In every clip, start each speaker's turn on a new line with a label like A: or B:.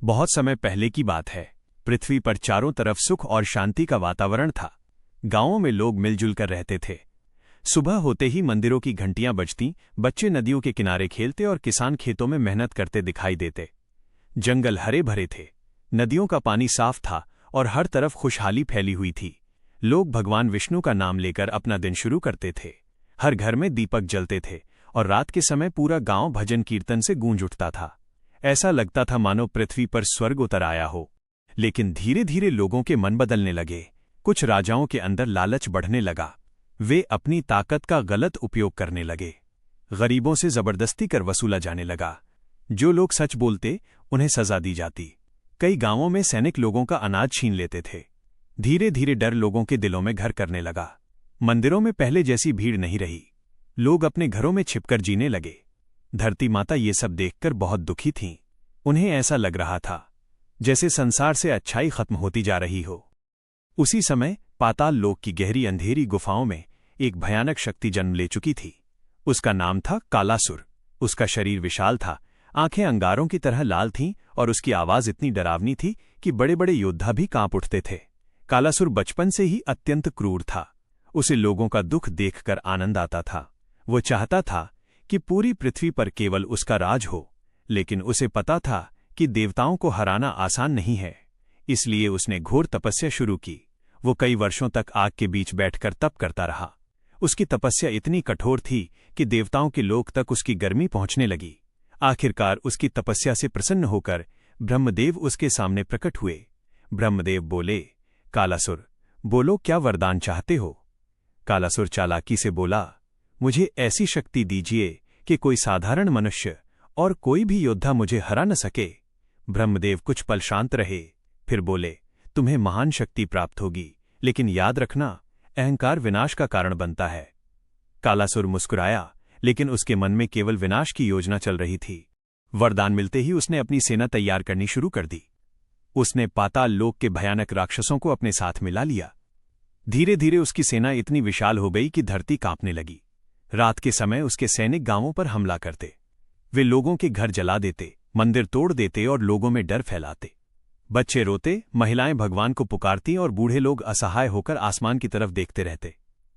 A: बहुत समय पहले की बात है। पृथ्वी पर चारों तरफ सुख और शांति का वातावरण था। गांवों में लोग मिलजुल कर रहते थे। सुबह होते ही मंदिरों की घंटियां बजती, बच्चे नदियों के किनारे खेलते और किसान खेतों में मेहनत करते दिखाई देते। जंगल हरे भरे थे, नदियों का पानी साफ था और हर तरफ खुशहाली फैली हुई थी। लोग भगवान विष्णु का नाम लेकर अपना दिन शुरू करते थे। हर घर में दीपक जलते थे और रात के समय पूरा गांव भजन कीर्तन से गूंज उठता था। ऐसा लगता था मानो पृथ्वी पर स्वर्ग उतर आया हो। लेकिन धीरे धीरे लोगों के मन बदलने लगे। कुछ राजाओं के अंदर लालच बढ़ने लगा। वे अपनी ताकत का गलत उपयोग करने लगे। गरीबों से जबरदस्ती कर वसूला जाने लगा। जो लोग सच बोलते उन्हें सजा दी जाती। कई गांवों में सैनिक लोगों का अनाज छीन लेते थे। धीरे धीरे डर लोगों के दिलों में घर करने लगा। मंदिरों में पहले जैसी भीड़ नहीं रही। लोग अपने घरों में छिपकर जीने लगे। धरती माता ये सब देखकर बहुत दुखी थीं। उन्हें ऐसा लग रहा था जैसे संसार से अच्छाई खत्म होती जा रही हो। उसी समय पाताल लोक की गहरी अंधेरी गुफाओं में एक भयानक शक्ति जन्म ले चुकी थी। उसका नाम था कालासुर। उसका शरीर विशाल था, आंखें अंगारों की तरह लाल थीं और उसकी आवाज इतनी डरावनी थी कि बड़े बड़े योद्धा भी कांप उठते थे। कालासुर बचपन से ही अत्यंत क्रूर था। उसे लोगों का दुख देखकर आनंद आता था। वो चाहता था कि पूरी पृथ्वी पर केवल उसका राज हो, लेकिन उसे पता था कि देवताओं को हराना आसान नहीं है। इसलिए उसने घोर तपस्या शुरू की। वो कई वर्षों तक आग के बीच बैठकर तप करता रहा। उसकी तपस्या इतनी कठोर थी कि देवताओं के लोक तक उसकी गर्मी पहुंचने लगी। आखिरकार उसकी तपस्या से प्रसन्न होकर ब्रह्मदेव उसके सामने प्रकट हुए। ब्रह्मदेव बोले, कालासुर, बोलो क्या वरदान चाहते हो? कालासुर चालाकी से बोला, मुझे ऐसी शक्ति दीजिए कि कोई साधारण मनुष्य और कोई भी योद्धा मुझे हरा न सके। ब्रह्मदेव कुछ पल शांत रहे, फिर बोले, तुम्हें महान शक्ति प्राप्त होगी, लेकिन याद रखना, अहंकार विनाश का कारण बनता है। कालासुर मुस्कुराया, लेकिन उसके मन में केवल विनाश की योजना चल रही थी। वरदान मिलते ही उसने अपनी सेना तैयार करनी शुरू कर दी। उसने पाताल लोक के भयानक राक्षसों को अपने साथ मिला लिया। धीरे धीरे उसकी सेना इतनी विशाल हो गई कि धरती कांपने लगी। रात के समय उसके सैनिक गांवों पर हमला करते। वे लोगों के घर जला देते, मंदिर तोड़ देते और लोगों में डर फैलाते। बच्चे रोते, महिलाएं भगवान को पुकारती और बूढ़े लोग असहाय होकर आसमान की तरफ देखते रहते।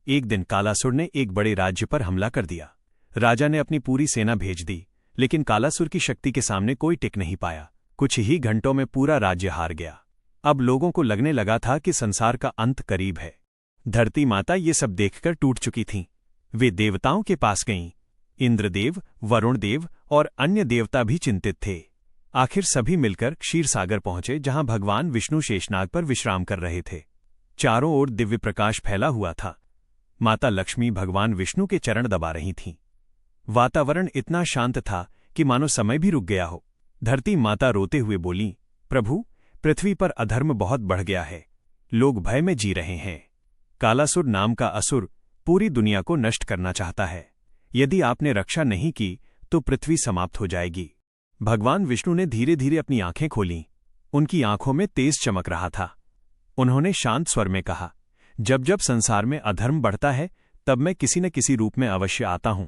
A: एक दिन कालासुर ने एक बड़े राज्य पर हमला कर दिया। राजा ने अपनी पूरी सेना भेज दी, लेकिन कालासुर की शक्ति के सामने कोई टिक नहीं पाया। कुछ ही घंटों में पूरा राज्य हार गया। अब लोगों को लगने लगा था कि संसार का अंत करीब है। धरती माता ये सब देखकर टूट चुकी थीं। वे देवताओं के पास गईं। इंद्रदेव, वरुण देव और अन्य देवता भी चिंतित थे। आखिर सभी मिलकर क्षीर सागर पहुंचे, जहां भगवान विष्णु शेषनाग पर विश्राम कर रहे थे। चारों ओर दिव्य प्रकाश फैला हुआ था। माता लक्ष्मी भगवान विष्णु के चरण दबा रही थीं। वातावरण इतना शांत था कि मानो समय भी रुक गया हो। धरती माता रोते हुए बोलीं, प्रभु, पृथ्वी पर अधर्म बहुत बढ़ गया है। लोग भय में जी रहे हैं। कालासुर नाम का असुर पूरी दुनिया को नष्ट करना चाहता है। यदि आपने रक्षा नहीं की तो पृथ्वी समाप्त हो जाएगी। भगवान विष्णु ने धीरे धीरे अपनी आंखें खोलीं। उनकी आंखों में तेज चमक रहा था। उन्होंने शांत स्वर में कहा, जब जब संसार में अधर्म बढ़ता है तब मैं किसी न किसी रूप में अवश्य आता हूं।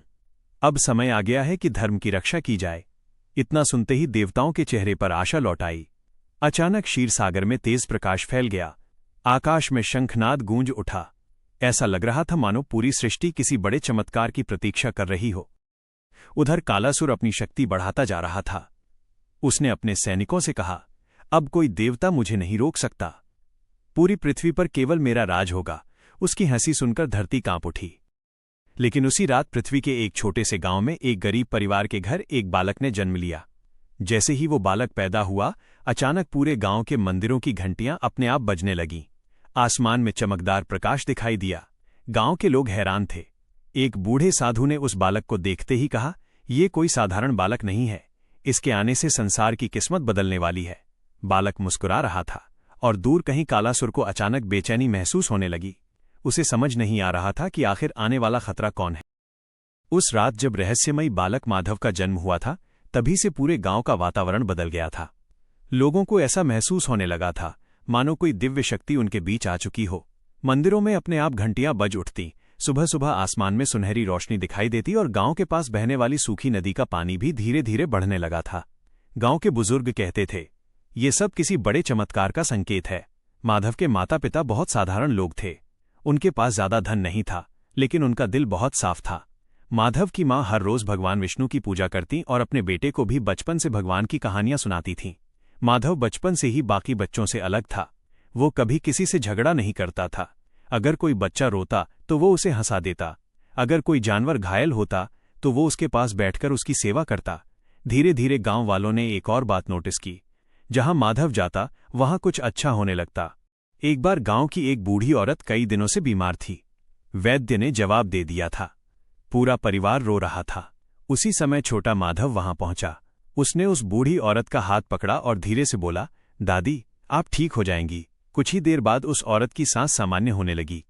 A: अब समय आ गया है कि धर्म की रक्षा की जाए। इतना सुनते ही देवताओं के चेहरे पर आशा लौट आई। अचानक क्षीर सागर में तेज प्रकाश फैल गया। आकाश में शंखनाद गूंज उठा। ऐसा लग रहा था मानो पूरी सृष्टि किसी बड़े चमत्कार की प्रतीक्षा कर रही हो। उधर कालासुर अपनी शक्ति बढ़ाता जा रहा था। उसने अपने सैनिकों से कहा, अब कोई देवता मुझे नहीं रोक सकता। पूरी पृथ्वी पर केवल मेरा राज होगा। उसकी हंसी सुनकर धरती कांप उठी। लेकिन उसी रात पृथ्वी के एक छोटे से गांव में एक गरीब परिवार के घर एक बालक ने जन्म लिया। जैसे ही वो बालक पैदा हुआ, अचानक पूरे गांव के मंदिरों की घंटियां अपने आप बजने लगीं। आसमान में चमकदार प्रकाश दिखाई दिया। गांव के लोग हैरान थे। एक बूढ़े साधु ने उस बालक को देखते ही कहा, ये कोई साधारण बालक नहीं है। इसके आने से संसार की किस्मत बदलने वाली है। बालक मुस्कुरा रहा था और दूर कहीं कालासुर को अचानक बेचैनी महसूस होने लगी। उसे समझ नहीं आ रहा था कि आखिर आने वाला खतरा कौन है। उस रात जब रहस्यमयी बालक माधव का जन्म हुआ था, तभी से पूरे गांव का वातावरण बदल गया था। लोगों को ऐसा महसूस होने लगा था मानो कोई दिव्य शक्ति उनके बीच आ चुकी हो। मंदिरों में अपने आप घंटियां बज उठती। सुबह सुबह आसमान में सुनहरी रोशनी दिखाई देती और गांव के पास बहने वाली सूखी नदी का पानी भी धीरे धीरे बढ़ने लगा था। गांव के बुजुर्ग कहते थे, ये सब किसी बड़े चमत्कार का संकेत है। माधव के माता पिता बहुत साधारण लोग थे। उनके पास ज्यादा धन नहीं था, लेकिन उनका दिल बहुत साफ था। माधव की माँ हर रोज भगवान विष्णु की पूजा करती और अपने बेटे को भी बचपन से भगवान की कहानियां सुनाती थीं। माधव बचपन से ही बाकी बच्चों से अलग था। वो कभी किसी से झगड़ा नहीं करता था। अगर कोई बच्चा रोता तो वो उसे हंसा देता। अगर कोई जानवर घायल होता तो वो उसके पास बैठकर उसकी सेवा करता। धीरे धीरे गांव वालों ने एक और बात नोटिस की। जहां माधव जाता वहां कुछ अच्छा होने लगता। एक बार गांव की एक बूढ़ी औरत कई दिनों से बीमार थी। वैद्य ने जवाब दे दिया था। पूरा परिवार रो रहा था। उसी समय छोटा माधव वहां पहुंचा। उसने उस बूढ़ी औरत का हाथ पकड़ा और धीरे से बोला, दादी, आप ठीक हो जाएंगी। कुछ ही देर बाद उस औरत की सांस सामान्य होने लगी।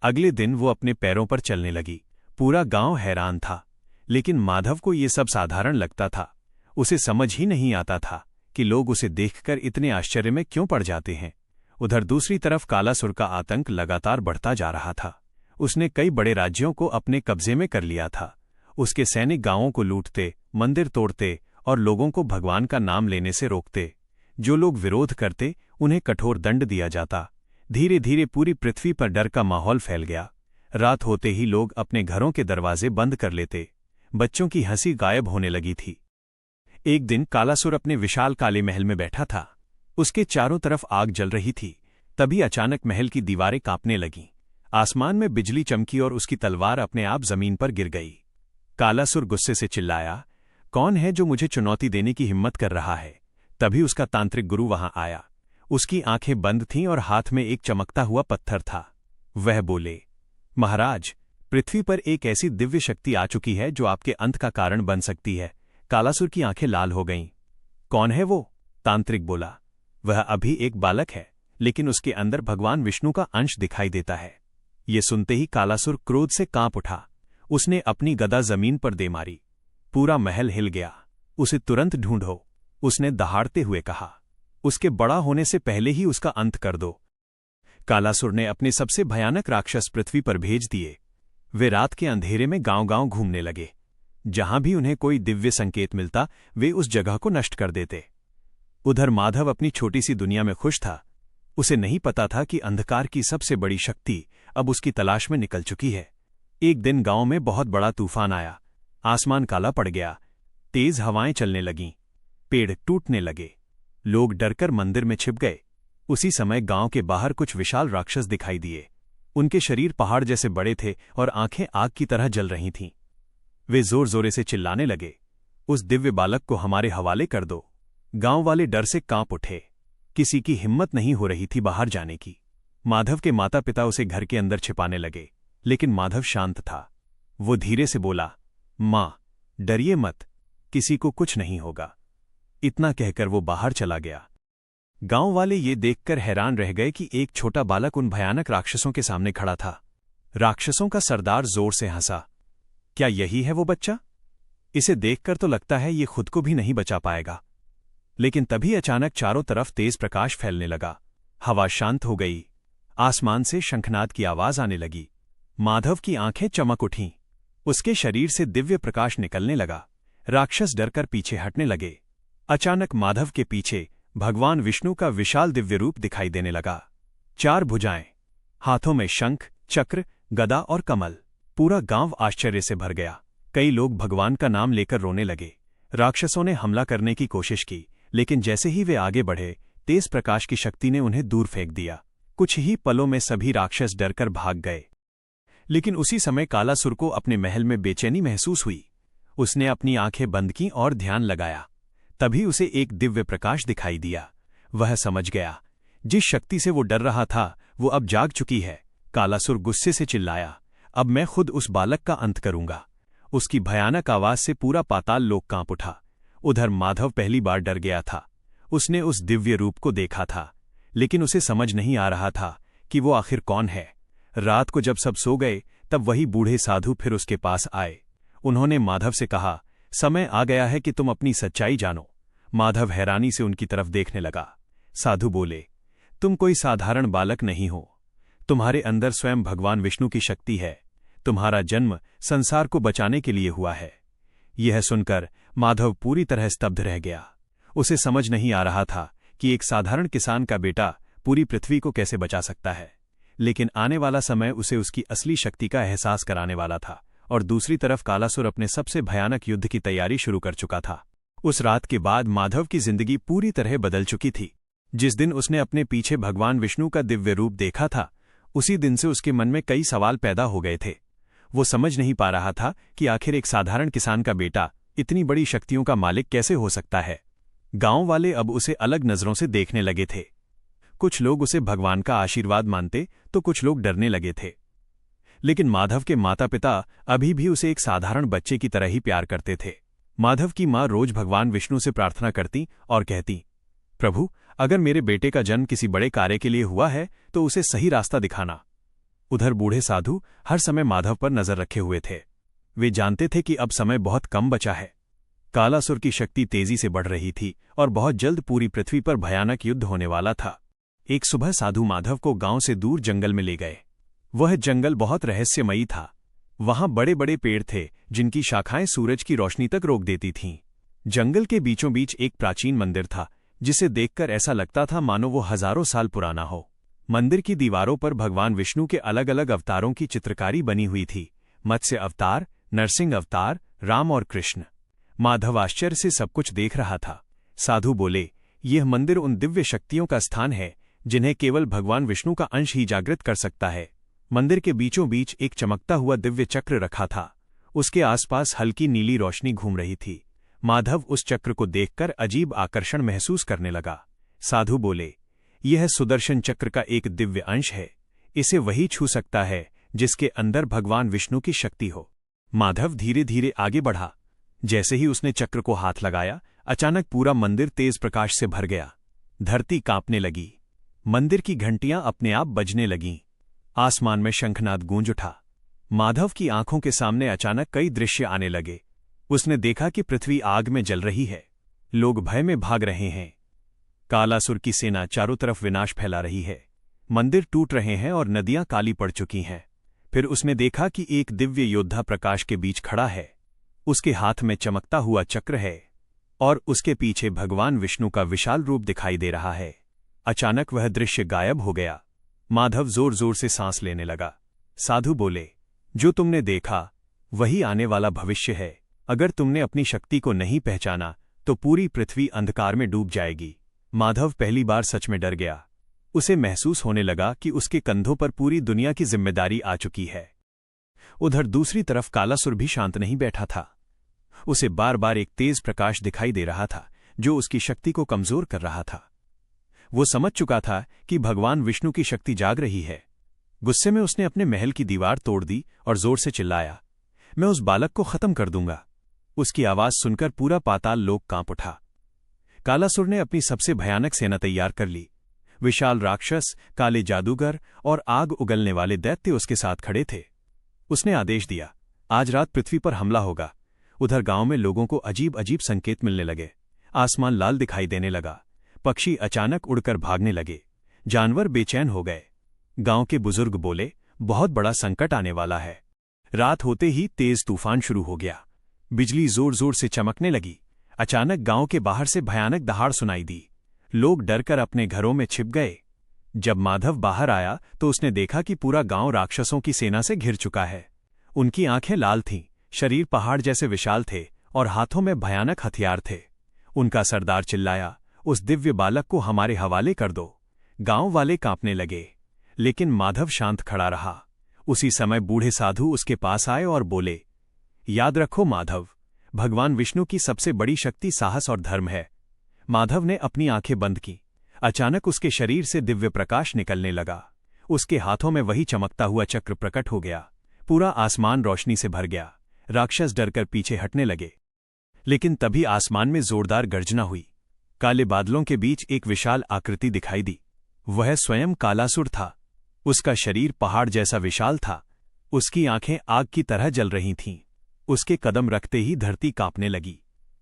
A: अगले दिन वो अपने पैरों पर चलने लगी। पूरा गांव हैरान था, लेकिन माधव को ये सब साधारण लगता था। उसे समझ ही नहीं आता था कि लोग उसे देखकर इतने आश्चर्य में क्यों पड़ जाते हैं। उधर दूसरी तरफ कालासुर का आतंक लगातार बढ़ता जा रहा था। उसने कई बड़े राज्यों को अपने कब्जे में कर लिया था। उसके सैनिक गांवों को लूटते, मंदिर तोड़ते और लोगों को भगवान का नाम लेने से रोकते। जो लोग विरोध करते उन्हें कठोर दंड दिया जाता। धीरे धीरे पूरी पृथ्वी पर डर का माहौल फैल गया। रात होते ही लोग अपने घरों के दरवाजे बंद कर लेते। बच्चों की हंसी गायब होने लगी थी। एक दिन कालासुर अपने विशाल काले महल में बैठा था। उसके चारों तरफ आग जल रही थी। तभी अचानक महल की दीवारें कांपने लगीं। आसमान में बिजली चमकी और उसकी तलवार अपने आप जमीन पर गिर गई। कालासुर गुस्से से चिल्लाया, कौन है जो मुझे चुनौती देने की हिम्मत कर रहा है? तभी उसका तांत्रिक गुरु वहां आया। उसकी आंखें बंद थीं और हाथ में एक चमकता हुआ पत्थर था। वह बोले, महाराज, पृथ्वी पर एक ऐसी दिव्य शक्ति आ चुकी है जो आपके अंत का कारण बन सकती है। कालासुर की आंखें लाल हो गईं। कौन है वो? तांत्रिक बोला। वह अभी एक बालक है, लेकिन उसके अंदर भगवान विष्णु का अंश दिखाई देता है। ये सुनते ही कालासुर क्रोध से कांप उठा। उसने अपनी गदा जमीन पर दे मारी। पूरा महल हिल गया। उसे तुरंत ढूंढो, उसने दहाड़ते हुए कहा। उसके बड़ा होने से पहले ही उसका अंत कर दो। कालासुर ने अपने सबसे भयानक राक्षस पृथ्वी पर भेज दिए। वे रात के अंधेरे में गांव-गांव घूमने लगे। जहां भी उन्हें कोई दिव्य संकेत मिलता, वे उस जगह को नष्ट कर देते। उधर माधव अपनी छोटी सी दुनिया में खुश था। उसे नहीं पता था कि अंधकार की सबसे बड़ी शक्ति अब उसकी तलाश में निकल चुकी है। एक दिन गांव में बहुत बड़ा तूफान आया। आसमान काला पड़ गया। तेज हवाएं चलने लगीं। पेड़ टूटने लगे। लोग डरकर मंदिर में छिप गए। उसी समय गांव के बाहर कुछ विशाल राक्षस दिखाई दिए। उनके शरीर पहाड़ जैसे बड़े थे और आंखें आग की तरह जल रही थीं। वे जोर जोरे से चिल्लाने लगे, उस दिव्य बालक को हमारे हवाले कर दो। गांव वाले डर से कांप उठे। किसी की हिम्मत नहीं हो रही थी बाहर जाने की। माधव के माता पिता उसे घर के अंदर छिपाने लगे, लेकिन माधव शांत था। वो धीरे से बोला, माँ, डरिए मत, किसी को कुछ नहीं होगा। इतना कहकर वो बाहर चला गया। गांव वाले ये देखकर हैरान रह गए कि एक छोटा बालक उन भयानक राक्षसों के सामने खड़ा था। राक्षसों का सरदार जोर से हंसा, क्या यही है वो बच्चा? इसे देखकर तो लगता है ये खुद को भी नहीं बचा पाएगा। लेकिन तभी अचानक चारों तरफ तेज प्रकाश फैलने लगा। हवा शांत हो गई। आसमान से शंखनाद की आवाज आने लगी। माधव की आंखें चमक उठीं। उसके शरीर से दिव्य प्रकाश निकलने लगा। राक्षस डरकर पीछे हटने लगे। अचानक माधव के पीछे भगवान विष्णु का विशाल दिव्य रूप दिखाई देने लगा। 4 भुजाएं, हाथों में शंख, चक्र, गदा और कमल। पूरा गांव आश्चर्य से भर गया। कई लोग भगवान का नाम लेकर रोने लगे। राक्षसों ने हमला करने की कोशिश की, लेकिन जैसे ही वे आगे बढ़े, तेज प्रकाश की शक्ति ने उन्हें दूर फेंक दिया। कुछ ही पलों में सभी राक्षस डरकर भाग गए। लेकिन उसी समय कालासुर को अपने महल में बेचैनी महसूस हुई। उसने अपनी आंखें बंद कीं और ध्यान लगाया। तभी उसे एक दिव्य प्रकाश दिखाई दिया। वह समझ गया, जिस शक्ति से वो डर रहा था वो अब जाग चुकी है। कालासुर गुस्से से चिल्लाया, अब मैं खुद उस बालक का अंत करूंगा। उसकी भयानक आवाज से पूरा पाताल लोक कांप उठा। उधर माधव पहली बार डर गया था। उसने उस दिव्य रूप को देखा था, लेकिन उसे समझ नहीं आ रहा था कि वो आखिर कौन है। रात को जब सब सो गए, तब वही बूढ़े साधु फिर उसके पास आए। उन्होंने माधव से कहा, समय आ गया है कि तुम अपनी सच्चाई जानो। माधव हैरानी से उनकी तरफ देखने लगा। साधु बोले, तुम कोई साधारण बालक नहीं हो। तुम्हारे अंदर स्वयं भगवान विष्णु की शक्ति है। तुम्हारा जन्म संसार को बचाने के लिए हुआ है। यह सुनकर माधव पूरी तरह स्तब्ध रह गया। उसे समझ नहीं आ रहा था कि एक साधारण किसान का बेटा पूरी पृथ्वी को कैसे बचा सकता है, लेकिन आने वाला समय उसे उसकी असली शक्ति का एहसास कराने वाला था। और दूसरी तरफ कालासुर अपने सबसे भयानक युद्ध की तैयारी शुरू कर चुका था। उस रात के बाद माधव की जिंदगी पूरी तरह बदल चुकी थी। जिस दिन उसने अपने पीछे भगवान विष्णु का दिव्य रूप देखा था, उसी दिन से उसके मन में कई सवाल पैदा हो गए थे। वो समझ नहीं पा रहा था कि आखिर एक साधारण किसान का बेटा इतनी बड़ी शक्तियों का मालिक कैसे हो सकता है। गांव वाले अब उसे अलग नजरों से देखने लगे थे। कुछ लोग उसे भगवान का आशीर्वाद मानते तो कुछ लोग डरने लगे थे। लेकिन माधव के माता पिता अभी भी उसे एक साधारण बच्चे की तरह ही प्यार करते थे। माधव की माँ रोज भगवान विष्णु से प्रार्थना करती और कहती, प्रभु, अगर मेरे बेटे का जन्म किसी बड़े कार्य के लिए हुआ है तो उसे सही रास्ता दिखाना। उधर बूढ़े साधु हर समय माधव पर नजर रखे हुए थे। वे जानते थे कि अब समय बहुत कम बचा है। कालासुर की शक्ति तेजी से बढ़ रही थी और बहुत जल्द पूरी पृथ्वी पर भयानक युद्ध होने वाला था। एक सुबह साधु माधव को गांव से दूर जंगल में ले गए। वह जंगल बहुत रहस्यमयी था। वहां बड़े बड़े पेड़ थे जिनकी शाखाएं सूरज की रोशनी तक रोक देती थीं। जंगल के बीचों बीच एक प्राचीन मंदिर था जिसे देखकर ऐसा लगता था मानो वो हजारों साल पुराना हो। मंदिर की दीवारों पर भगवान विष्णु के अलग अलग अवतारों की चित्रकारी बनी हुई थी। मत्स्य अवतार, नरसिंह अवतार, राम और कृष्ण। माधव आश्चर्य से सब कुछ देख रहा था। साधु बोले, यह मंदिर उन दिव्य शक्तियों का स्थान है जिन्हें केवल भगवान विष्णु का अंश ही जागृत कर सकता है। मंदिर के बीचों बीच एक चमकता हुआ दिव्य चक्र रखा था। उसके आसपास हल्की नीली रोशनी घूम रही थी। माधव उस चक्र को देखकर अजीब आकर्षण महसूस करने लगा। साधु बोले, यह सुदर्शन चक्र का एक दिव्य अंश है। इसे वही छू सकता है जिसके अंदर भगवान विष्णु की शक्ति हो। माधव धीरे धीरे आगे बढ़ा। जैसे ही उसने चक्र को हाथ लगाया, अचानक पूरा मंदिर तेज प्रकाश से भर गया। धरती कांपने लगी। मंदिर की घंटियां अपने आप बजने लगीं। आसमान में शंखनाद गूंज उठा। माधव की आंखों के सामने अचानक कई दृश्य आने लगे। उसने देखा कि पृथ्वी आग में जल रही है। लोग भय में भाग रहे हैं। कालासुर की सेना चारों तरफ विनाश फैला रही है। मंदिर टूट रहे हैं और नदियां काली पड़ चुकी हैं। फिर उसने देखा कि एक दिव्य योद्धा प्रकाश के बीच खड़ा है। उसके हाथ में चमकता हुआ चक्र है और उसके पीछे भगवान विष्णु का विशाल रूप दिखाई दे रहा है। अचानक वह दृश्य गायब हो गया। माधव जोर जोर से सांस लेने लगा। साधु बोले, जो तुमने देखा वही आने वाला भविष्य है। अगर तुमने अपनी शक्ति को नहीं पहचाना तो पूरी पृथ्वी अंधकार में डूब जाएगी। माधव पहली बार सच में डर गया। उसे महसूस होने लगा कि उसके कंधों पर पूरी दुनिया की जिम्मेदारी आ चुकी है। उधर दूसरी तरफ कालासुर भी शांत नहीं बैठा था। उसे बार बार एक तेज प्रकाश दिखाई दे रहा था जो उसकी शक्ति को कमजोर कर रहा था। वो समझ चुका था कि भगवान विष्णु की शक्ति जाग रही है। गुस्से में उसने अपने महल की दीवार तोड़ दी और जोर से चिल्लाया, मैं उस बालक को खत्म कर दूंगा। उसकी आवाज सुनकर पूरा पाताल लोक कांप उठा। कालासुर ने अपनी सबसे भयानक सेना तैयार कर ली। विशाल राक्षस, काले जादूगर और आग उगलने वाले दैत्य उसके साथ खड़े थे। उसने आदेश दिया, आज रात पृथ्वी पर हमला होगा। उधर गांव में लोगों को अजीब अजीब संकेत मिलने लगे। आसमान लाल दिखाई देने लगा। पक्षी अचानक उड़कर भागने लगे। जानवर बेचैन हो गए। गांव के बुजुर्ग बोले, बहुत बड़ा संकट आने वाला है। रात होते ही तेज तूफान शुरू हो गया। बिजली जोर जोर से चमकने लगी। अचानक गांव के बाहर से भयानक दहाड़ सुनाई दी। लोग डरकर अपने घरों में छिप गए। जब माधव बाहर आया तो उसने देखा कि पूरा गांव राक्षसों की सेना से घिर चुका है। उनकी आंखें लाल थीं, शरीर पहाड़ जैसे विशाल थे और हाथों में भयानक हथियार थे। उनका सरदार चिल्लाया, उस दिव्य बालक को हमारे हवाले कर दो। गांव वाले कांपने लगे, लेकिन माधव शांत खड़ा रहा। उसी समय बूढ़े साधु उसके पास आए और बोले, याद रखो माधव, भगवान विष्णु की सबसे बड़ी शक्ति साहस और धर्म है। माधव ने अपनी आंखें बंद की। अचानक उसके शरीर से दिव्य प्रकाश निकलने लगा। उसके हाथों में वही चमकता हुआ चक्र प्रकट हो गया। पूरा आसमान रोशनी से भर गया। राक्षस डरकर पीछे हटने लगे। लेकिन तभी आसमान में जोरदार गर्जना हुई। काले बादलों के बीच एक विशाल आकृति दिखाई दी। वह स्वयं कालासुर था। उसका शरीर पहाड़ जैसा विशाल था। उसकी आंखें आग की तरह जल रही थीं। उसके कदम रखते ही धरती कांपने लगी।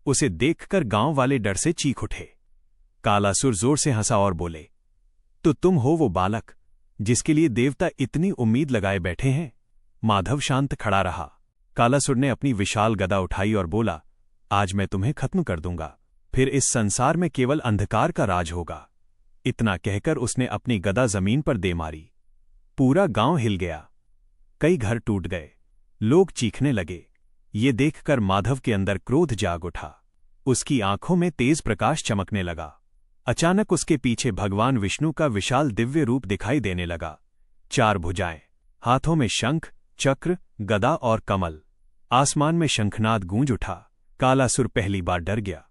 A: उसे देखकर गांव वाले डर से चीख उठे। कालासुर जोर से हंसा और बोले, तो तुम हो वो बालक जिसके लिए देवता इतनी उम्मीद लगाए बैठे हैं। माधव शांत खड़ा रहा। कालासुर ने अपनी विशाल गदा उठाई और बोला, आज मैं तुम्हें खत्म कर दूंगा। फिर इस संसार में केवल अंधकार का राज होगा। इतना कहकर उसने अपनी गदा जमीन पर दे मारी। पूरा गांव हिल गया, कई घर टूट गए, लोग चीखने लगे। ये देखकर माधव के अंदर क्रोध जाग उठा। उसकी आंखों में तेज प्रकाश चमकने लगा। अचानक उसके पीछे भगवान विष्णु का विशाल दिव्य रूप दिखाई देने लगा। 4 भुजाएं, हाथों में शंख, चक्र, गदा और कमल। आसमान में शंखनाद गूंज उठा। कालासुर पहली बार डर गया,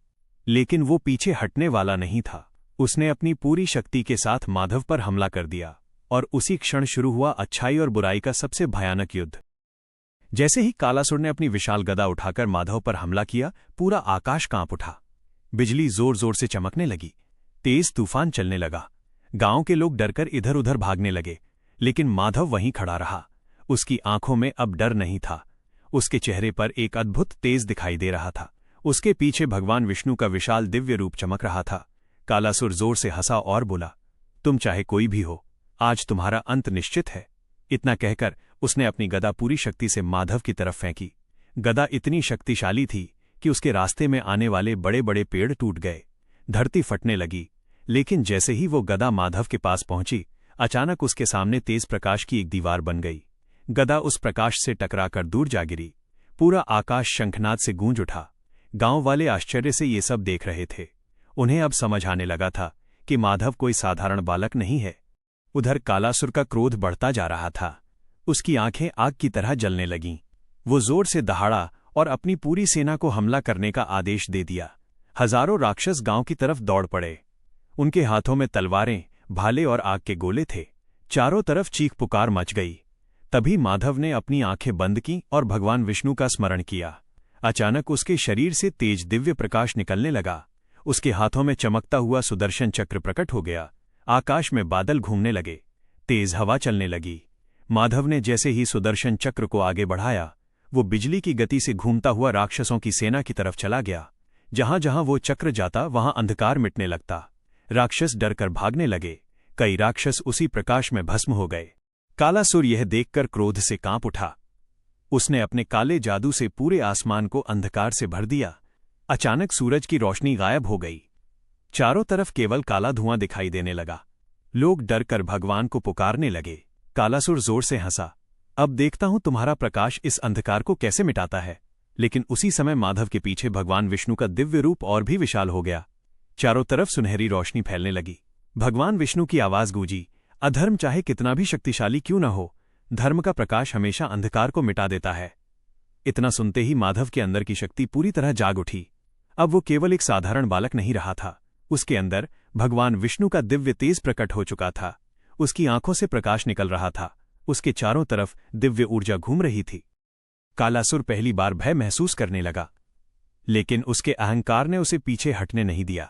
A: लेकिन वो पीछे हटने वाला नहीं था। उसने अपनी पूरी शक्ति के साथ माधव पर हमला कर दिया और उसी क्षण शुरू हुआ अच्छाई और बुराई का सबसे भयानक युद्ध। जैसे ही कालासुर ने अपनी विशाल गदा उठाकर माधव पर हमला किया, पूरा आकाश कांप उठा। बिजली जोर जोर से चमकने लगी, तेज तूफान चलने लगा। गांव के लोग डरकर इधर उधर भागने लगे, लेकिन माधव वहीं खड़ा रहा। उसकी आंखों में अब डर नहीं था, उसके चेहरे पर एक अद्भुत तेज दिखाई दे रहा था। उसके पीछे भगवान विष्णु का विशाल दिव्य रूप चमक रहा था। कालासुर जोर से हंसा और बोला, तुम चाहे कोई भी हो, आज तुम्हारा अंत निश्चित है। इतना कहकर उसने अपनी गदा पूरी शक्ति से माधव की तरफ फेंकी। गदा इतनी शक्तिशाली थी कि उसके रास्ते में आने वाले बड़े बड़े पेड़ टूट गए, धरती फटने लगी। लेकिन जैसे ही वो गदा माधव के पास पहुंची, अचानक उसके सामने तेज प्रकाश की एक दीवार बन गई। गदा उस प्रकाश से टकराकर दूर जा गिरी। पूरा आकाश शंखनाद से गूंज उठा। गांव वाले आश्चर्य से ये सब देख रहे थे। उन्हें अब समझ आने लगा था कि माधव कोई साधारण बालक नहीं है। उधर कालासुर का क्रोध बढ़ता जा रहा था। उसकी आंखें आग की तरह जलने लगीं। वो जोर से दहाड़ा और अपनी पूरी सेना को हमला करने का आदेश दे दिया। हजारों राक्षस गांव की तरफ दौड़ पड़े। उनके हाथों में तलवारें, भाले और आग के गोले थे। चारों तरफ चीख पुकार मच गई। तभी माधव ने अपनी आंखें बंद की और भगवान विष्णु का स्मरण किया। अचानक उसके शरीर से तेज दिव्य प्रकाश निकलने लगा। उसके हाथों में चमकता हुआ सुदर्शन चक्र प्रकट हो गया। आकाश में बादल घूमने लगे, तेज हवा चलने लगी। माधव ने जैसे ही सुदर्शन चक्र को आगे बढ़ाया, वो बिजली की गति से घूमता हुआ राक्षसों की सेना की तरफ चला गया। जहां जहां वो चक्र जाता, वहां अंधकार मिटने लगता। राक्षस डरकर भागने लगे। कई राक्षस उसी प्रकाश में भस्म हो गए। कालासुर यह देखकर क्रोध से कांप उठा। उसने अपने काले जादू से पूरे आसमान को अंधकार से भर दिया। अचानक सूरज की रोशनी गायब हो गई। चारों तरफ केवल काला धुआं दिखाई देने लगा। लोग डरकर भगवान को पुकारने लगे। कालासुर जोर से हंसा, अब देखता हूं तुम्हारा प्रकाश इस अंधकार को कैसे मिटाता है। लेकिन उसी समय माधव के पीछे भगवान विष्णु का दिव्य रूप और भी विशाल हो गया। चारों तरफ सुनहरी रोशनी फैलने लगी। भगवान विष्णु की आवाज गूंजी, अधर्म चाहे कितना भी शक्तिशाली क्यों न हो, धर्म का प्रकाश हमेशा अंधकार को मिटा देता है। इतना सुनते ही माधव के अंदर की शक्ति पूरी तरह जाग उठी। अब वो केवल एक साधारण बालक नहीं रहा था। उसके अंदर भगवान विष्णु का दिव्य तेज प्रकट हो चुका था। उसकी आंखों से प्रकाश निकल रहा था। उसके चारों तरफ दिव्य ऊर्जा घूम रही थी। कालासुर पहली बार भय महसूस करने लगा, लेकिन उसके अहंकार ने उसे पीछे हटने नहीं दिया।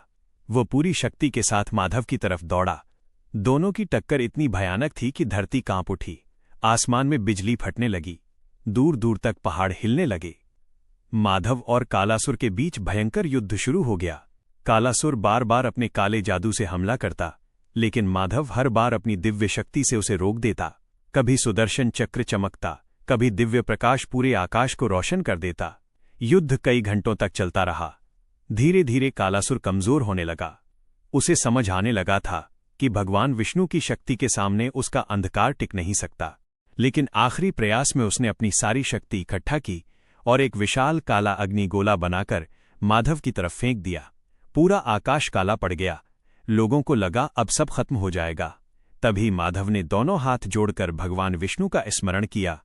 A: वो पूरी शक्ति के साथ माधव की तरफ दौड़ा। दोनों की टक्कर इतनी भयानक थी कि धरती कांप उठी। आसमान में बिजली फटने लगी, दूर दूर तक पहाड़ हिलने लगे। माधव और कालासुर के बीच भयंकर युद्ध शुरू हो गया। कालासुर बार बार अपने काले जादू से हमला करता, लेकिन माधव हर बार अपनी दिव्य शक्ति से उसे रोक देता। कभी सुदर्शन चक्र चमकता, कभी दिव्य प्रकाश पूरे आकाश को रोशन कर देता। युद्ध कई घंटों तक चलता रहा। धीरे धीरे कालासुर कमजोर होने लगा। उसे समझ आने लगा था कि भगवान विष्णु की शक्ति के सामने उसका अंधकार टिक नहीं सकता। लेकिन आखिरी प्रयास में उसने अपनी सारी शक्ति इकट्ठा की और एक विशाल काला अग्निगोला बनाकर माधव की तरफ फेंक दिया। पूरा आकाश काला पड़ गया। लोगों को लगा अब सब खत्म हो जाएगा। तभी माधव ने दोनों हाथ जोड़कर भगवान विष्णु का स्मरण किया।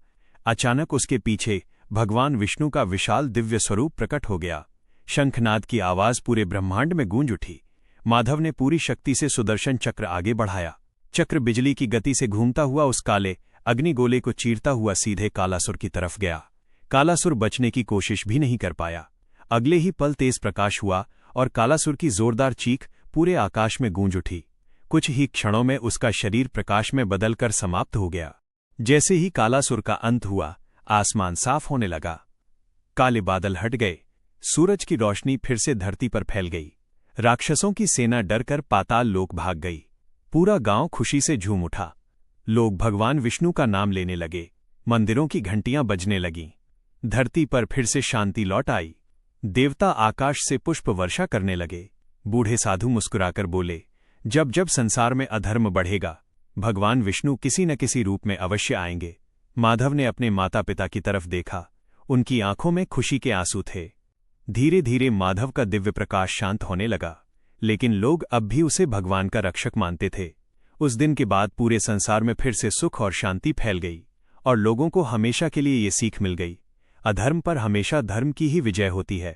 A: अचानक उसके पीछे भगवान विष्णु का विशाल दिव्य स्वरूप प्रकट हो गया। शंखनाद की आवाज पूरे ब्रह्मांड में गूंज उठी। माधव ने पूरी शक्ति से सुदर्शन चक्र आगे बढ़ाया। चक्र बिजली की गति से घूमता हुआ उस काले अग्निगोले को चीरता हुआ सीधे कालासुर की तरफ गया। कालासुर बचने की कोशिश भी नहीं कर पाया। अगले ही पल तेज प्रकाश हुआ और कालासुर की जोरदार चीख पूरे आकाश में गूंज उठी। कुछ ही क्षणों में उसका शरीर प्रकाश में बदलकर समाप्त हो गया। जैसे ही कालासुर का अंत हुआ, आसमान साफ होने लगा। काले बादल हट गए। सूरज की रोशनी फिर से धरती पर फैल गई। राक्षसों की सेना डरकर पाताल लोक भाग गई। पूरा गांव खुशी से झूम उठा। लोग भगवान विष्णु का नाम लेने लगे। मंदिरों की घंटियां बजने लगीं। धरती पर फिर से शांति लौट आई। देवता आकाश से पुष्प वर्षा करने लगे। बूढ़े साधु मुस्कुराकर बोले, जब जब संसार में अधर्म बढ़ेगा, भगवान विष्णु किसी न किसी रूप में अवश्य आएंगे। माधव ने अपने माता पिता की तरफ देखा। उनकी आंखों में खुशी के आंसू थे। धीरे धीरे माधव का दिव्य प्रकाश शांत होने लगा, लेकिन लोग अब भी उसे भगवान का रक्षक मानते थे। उस दिन के बाद पूरे संसार में फिर से सुख और शांति फैल गई, और लोगों को हमेशा के लिए ये सीख मिल गई, अधर्म पर हमेशा धर्म की ही विजय होती है।